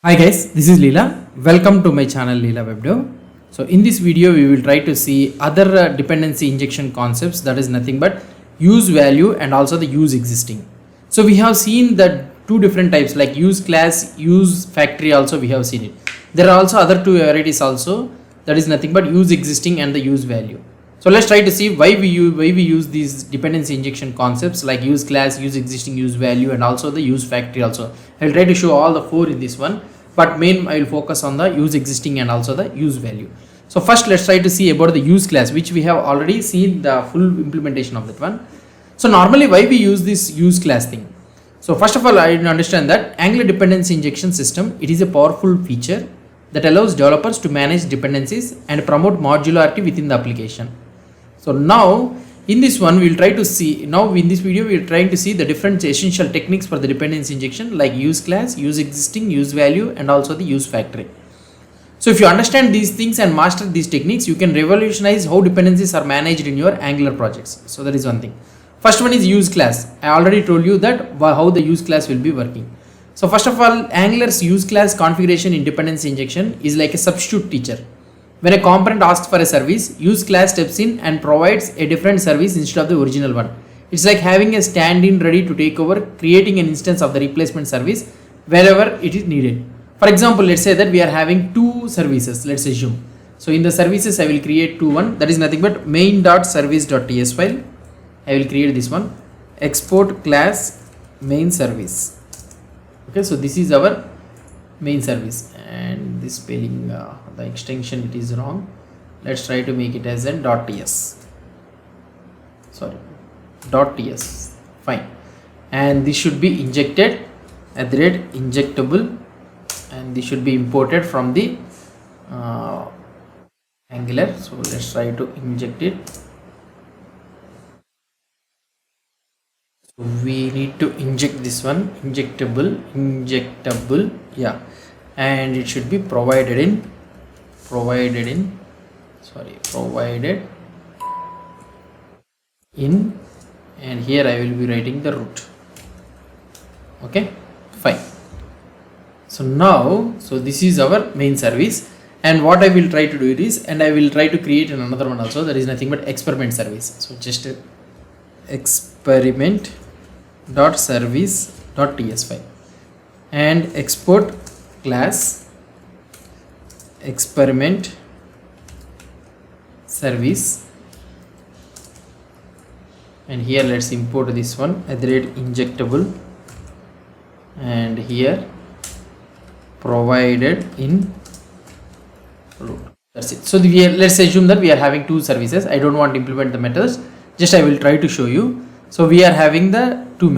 Hi guys, this is Leela. Welcome to my channel leelawebdev. So in this video we will try to see other dependency injection concepts, that is nothing but use value and also the use existing. So we have seen that two different types like use class, use factory, also we have seen it. There are also other two varieties also, that is nothing but use existing and the use value. So let's try to see why we use these dependency injection concepts like use class, use existing, use value and also the use factory also. I will try to show all the four in this one, but main I will focus on the use existing and also the use value. So first let's try to see about the use class, which we have already seen the full implementation of that one. So normally why we use this use class thing? So first of all, I understand that Angular dependency injection system, it is a powerful feature that allows developers to manage dependencies and promote modularity within the application. So now in this one we will try to see, now in this video we are trying to see the different essential techniques for the dependency injection like use class, use existing, use value and also the use factory. So if you understand these things and master these techniques, you can revolutionize how dependencies are managed in your Angular projects. So that is one thing. First one is use class. I already told you that how the use class will be working. So first of all, Angular's use class configuration in dependency injection is like a substitute teacher. When a component asks for a service, use class steps in and provides a different service instead of the original one. It's like having a stand-in ready to take over, creating an instance of the replacement service wherever it is needed. For example, let's say that we are having two services, let's assume. So in the services, I will create one, that is nothing but main.service.ts file. I will create this one, export class main service. Okay, so this is our main service, and this spelling, the extension, it is wrong. Let's try to make it as an .ts. Sorry, .ts. Fine. And this should be injected at the rate injectable, and this should be imported from the Angular. So let's try to inject it. So we need to inject this one, injectable, yeah, and it should be provided in and here I will be writing the root. Okay, fine. So now, so this is our main service, and what I will try to do it is, and I will try to create another one also, that is nothing but experiment service. So just experiment.service.ts file and export class experiment service, and here let's import this one at the rate injectable, and here provided in root. That's it. So let's assume that we are having two services. I don't want to implement the methods, just I will try to show you. So we are having the two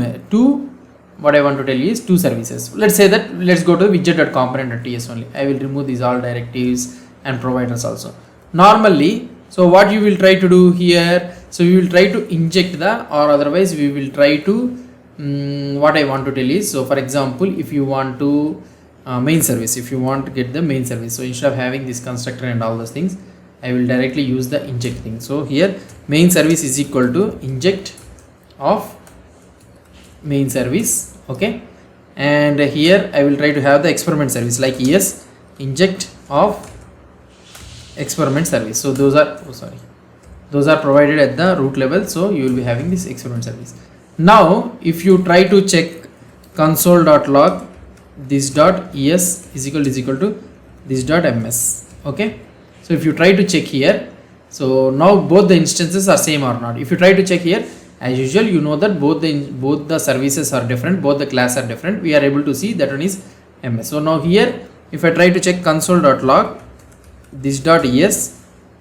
what I want to tell you is two services. Let's say that, let's go to widget.component.ts only. I will remove these all directives and providers also. Normally, so what you will try to do here, so we will try to inject the, or otherwise we will try to what I want to tell is, so for example, if you want to main service, if you want to get the main service, so instead of having this constructor and all those things, I will directly use the inject thing. So here main service is equal to inject of main service. Okay, and here I will try to have the experiment service like inject of experiment service. So those are provided at the root level, so you will be having this experiment service. Now if you try to check console.log this .es is equal to this .ms. okay, so if you try to check here, so now both the instances are same or not. If you try to check here, as usual, you know that both the services are different, both the class are different. We are able to see that one is ms. So now here if I try to check console.log this .es,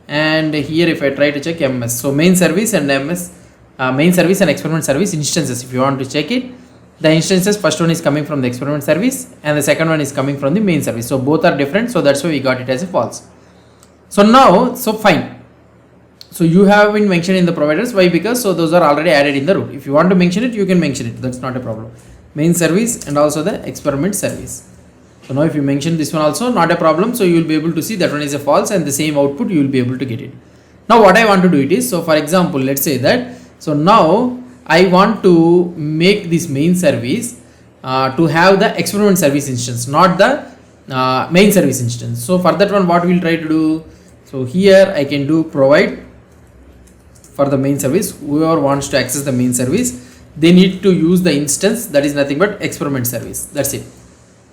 and here if I try to check ms, so main service and ms, main service and experiment service instances, if you want to check it, the instances, first one is coming from the experiment service and the second one is coming from the main service. So both are different, so that's why we got it as a false. So now, so fine. So you have been mentioned in the providers. Why? Because so those are already added in the root. If you want to mention it, you can mention it. That's not a problem. Main service and also the experiment service. So now if you mention this one also, not a problem. So you will be able to see that one is a false, and the same output you will be able to get it. Now what I want to do it is, so for example, let's say that, so now I want to make this main service to have the experiment service instance, not the main service instance. So for that one, what we'll try to do, so here I can do provide for the main service. Whoever wants to access the main service, they need to use the instance that is nothing but experiment service. That's it.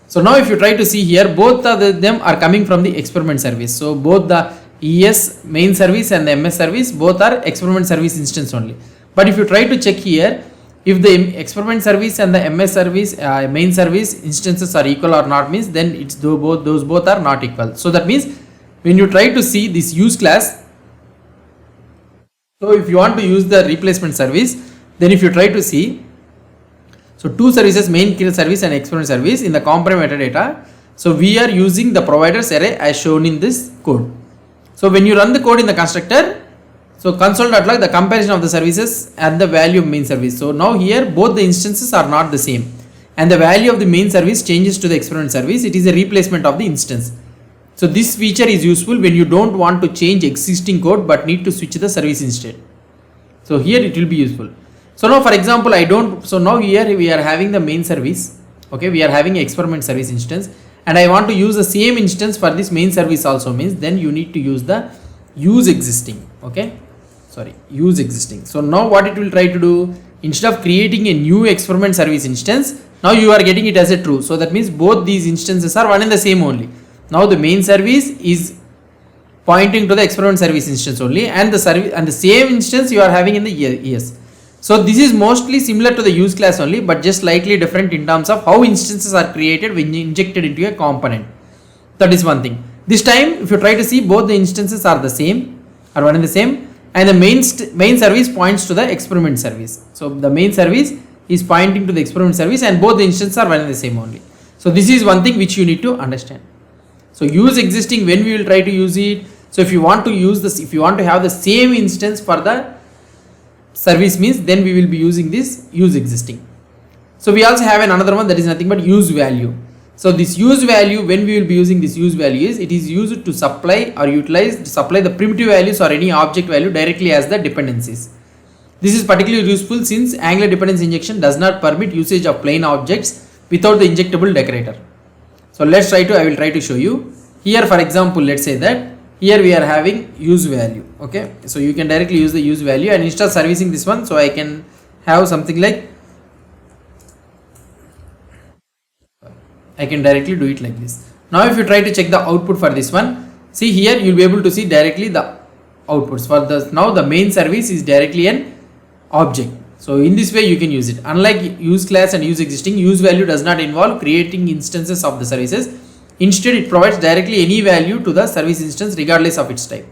So now if you try to see here, both of them are coming from the experiment service. So both the ES main service and the MS service, both are experiment service instance only. But if you try to check here, if the experiment service and the MS service main service instances are equal or not, means then it's those both are not equal. So that means when you try to see this use class, so if you want to use the replacement service, then if you try to see, so two services, main service and experiment service in the component metadata. So we are using the providers array as shown in this code. So when you run the code in the constructor, so console.log the comparison of the services and the value of main service. So now here both the instances are not the same, and the value of the main service changes to the experiment service. It is a replacement of the instance. So this feature is useful when you don't want to change existing code but need to switch the service instead. So here it will be useful. So now for example, so now here we are having the main service. Okay, we are having experiment service instance, and I want to use the same instance for this main service also, means then you need to use the useExisting. Okay, sorry, useExisting. So now what it will try to do, instead of creating a new experiment service instance, now you are getting it as a true. So that means both these instances are one and the same only. Now the main service is pointing to the experiment service instance only, and the service and the same instance you are having in the ES. So this is mostly similar to the use class only, but just slightly different in terms of how instances are created when injected into a component. That is one thing. This time if you try to see, both the instances are the same, are one and the same, and the main service points to the experiment service. So the main service is pointing to the experiment service, and both the instances are one and the same only. So this is one thing which you need to understand. So useExisting, when we will try to use it, so if you want to use this, if you want to have the same instance for the service, means then we will be using this useExisting. So we also have another one that is nothing but useValue. So this useValue, when we will be using this useValue, is it is used to supply or utilize to supply the primitive values or any object value directly as the dependencies. This is particularly useful since Angular dependency injection does not permit usage of plain objects without the injectable decorator. So let's I will try to show you. Here for example, let's say that here we are having useValue. Okay, so you can directly use the useValue, and instead of servicing this one, so I can have something like, I can directly do it like this. Now if you try to check the output for this one, see here you will be able to see directly the outputs for this. Now the main service is directly an object. So in this way you can use it. Unlike useClass and useExisting, useValue does not involve creating instances of the services. Instead it provides directly any value to the service instance regardless of its type.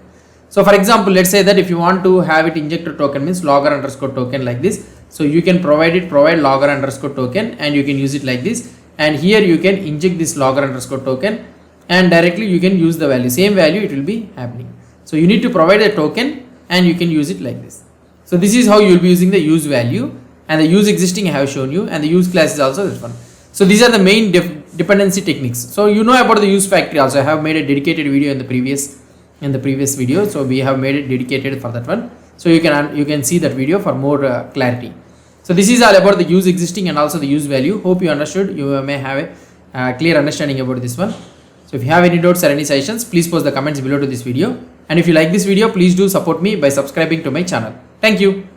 So for example, let's say that if you want to have it injector token, means logger underscore token like this. So you can provide logger underscore token, and you can use it like this. And here you can inject this logger underscore token, and directly you can use the value, same value it will be happening. So you need to provide a token and you can use it like this. So this is how you will be using the useValue, and the useExisting I have shown you, and the useClass is also this one. So these are the main dependency techniques. So you know about the use factory also. I have made a dedicated video in the previous video. So we have made it dedicated for that one. So you can see that video for more clarity. So this is all about the useExisting and also the useValue. Hope you understood. You may have a clear understanding about this one. So if you have any doubts or any suggestions, please post the comments below to this video. And if you like this video, please do support me by subscribing to my channel. Thank you.